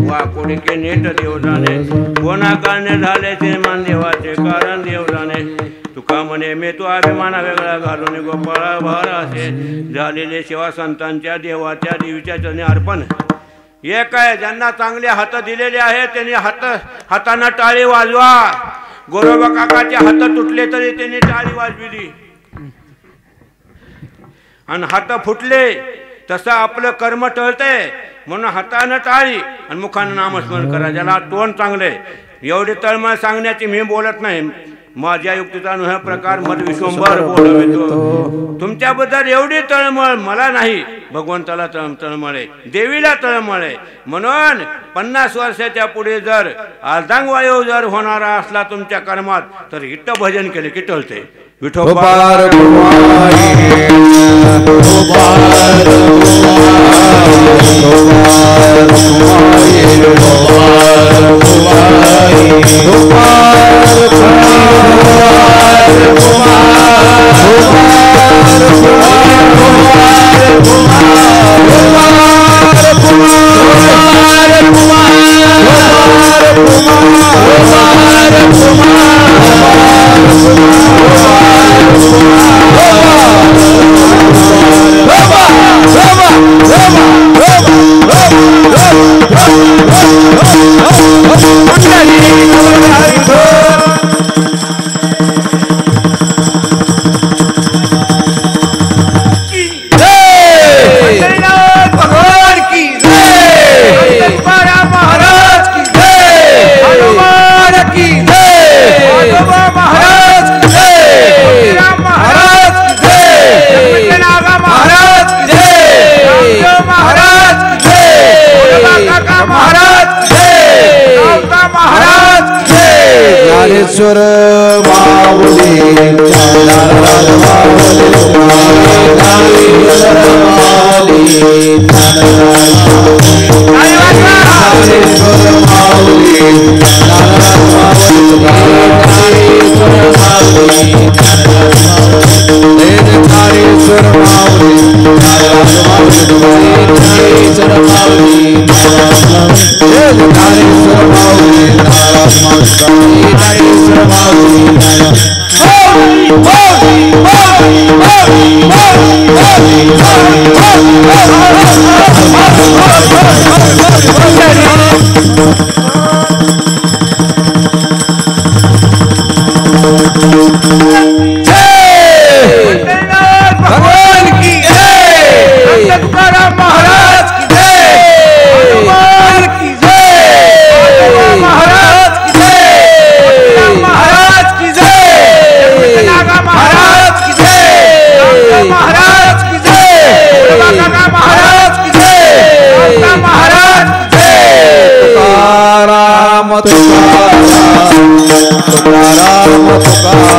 वाकोडी के नेट देव जाणे. कोणा कारणे झाले ते मान देवाचे कारण देव जाणे. तुका म्हणे मी तू अभिमाना वेगळा घालून गोपाळा भार असे. झालेले सेवा संतांच्या देवाच्या देवीच्या चरणी अर्पण. एक आहे ज्यांना चांगले हात दिलेले आहेत त्यांनी हातानं टाळी वाजवा. गोरोबा काकाचे हात तुटले तरी त्यांनी टाळी वाजविली आणि हात फुटले. तसं आपलं कर्म टळते म्हणून हातानं टाळी आणि मुखानं नामस्मरण करा. ज्याला तोंड चांगले एवढे तळमळ सांगण्याची मी बोलत नाही. माझ्या युक्तीचा न प्रकार मत विश्वंभर बोलवितो. तुमच्याबद्दल एवढी तळमळ मला नाही, भगवंताला तळमळ आहे, देवीला तळमळ आहे. म्हणून 50 वर्षाच्या पुढे जर अर्धांगवायू जर होणारा असला तुमच्या कर्मात तर हिट्ट भजन केले की टळते. विठोबार ज्ञानेश्वर माऊली ज्ञानेश्वर माऊली ज्ञानेश्वर माऊली ज्ञानेश्वर माऊली ज्ञानेश्वर माऊली ज्ञानेश्वर माऊली भगवान की जय, तुकाराम महाराज की जय, भगवान की जय, महाराज की जय, महाराज की जय, महाराज की जय, महाराज की जय, महाराज की जय, महाराज की जय। तुकाराम तुकाराम तुकाराम तुकाराम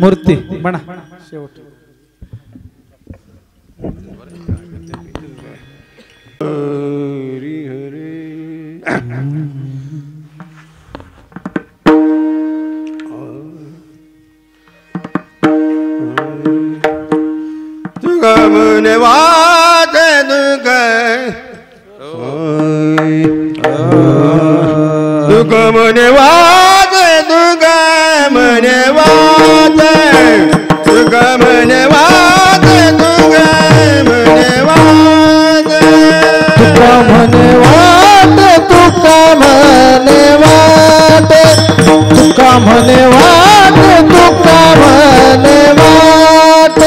मूर्ती म्हणा शेवट तुका म्हणे वाद तुका म्हणे वाद तुका म्हणे वाद तुका म्हणे वाद तुका म्हणे वाद तुका म्हणे वाट तुका म्हणे वाट तुका म्हणे वाट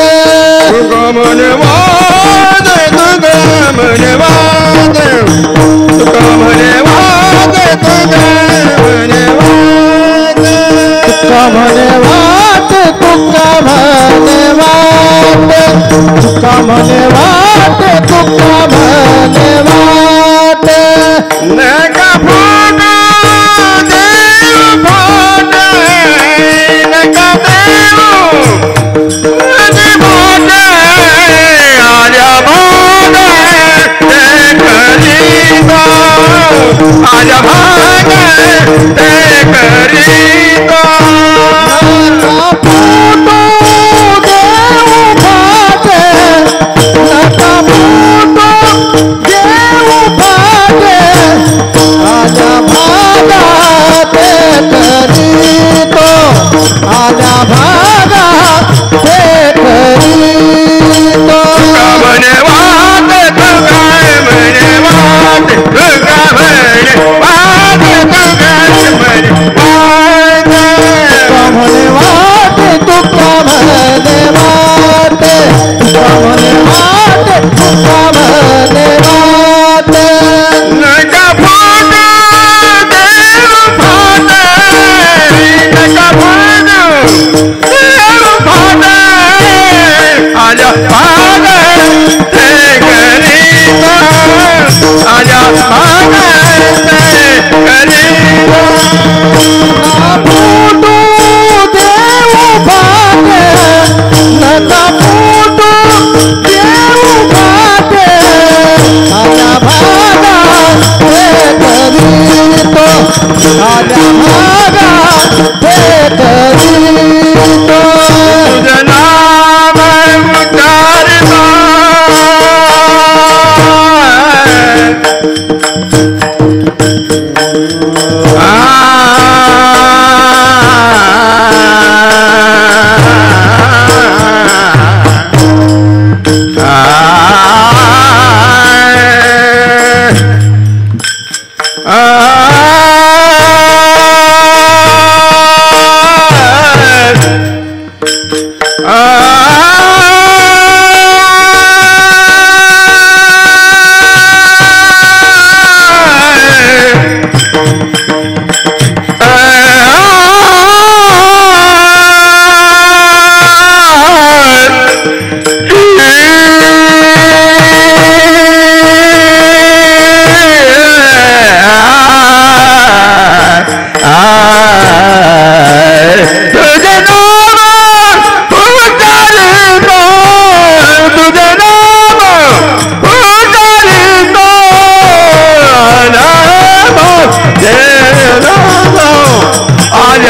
तुका म्हणे वाट तुका म्हणे वाद तुका म्हणे वाद तुका म्हणे वाद तुका म्हणे वाद तुका म्हणे वाट तुका म्हणे वाट तुका म्हणे वाट तुका म्हणे वाट नका फोडू देव फोड नका देऊ आल्या फोड ते करीतो आल्या भाग ते करीतो राजा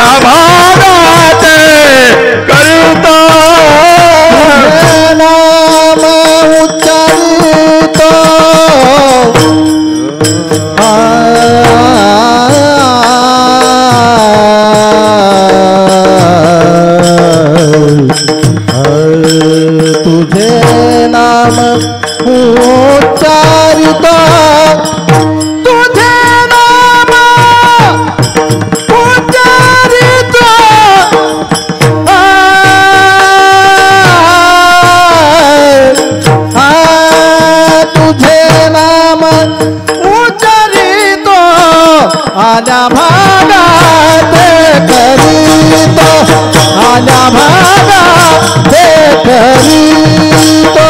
आल्या भागात करता नाम उच्चारितो तुझे नाम उच्चारितो तुझे नाम उच्चारितो तुझे नाम उच्चारितो आल्या भागात करीतो आल्या भागात करीतो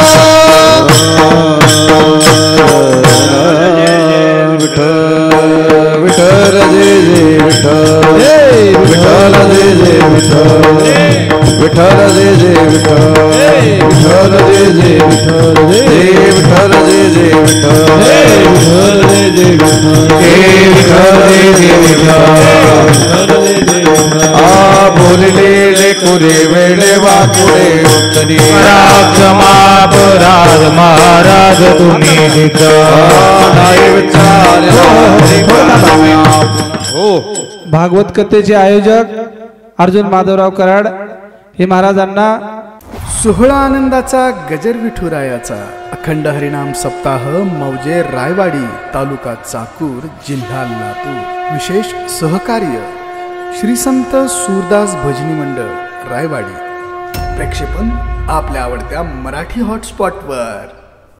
विठ्ठल जय जय विठ्ठल जय जय विठ्ठल जय जय विठ्ठल जय जय विठ्ठल जय जय विठ्ठल बोललेले कुरे वेळे वाकुळे उत्तरी राज महाराज तुम्ही भागवत कथेचे आयोजक अर्जुन माधवराव कराड हे महाराजांना सोहळा आनंदाचा गजर विठुरायाचा अखंड हरिनाम सप्ताह मौजे रायवाडी तालुका चाकूर जिल्हा लातूर विशेष सहकार्य श्री संत सूरदास भजनी मंडळ रायवाडी प्रक्षेपण आपल्या आवडत्या मराठी हॉटस्पॉटवर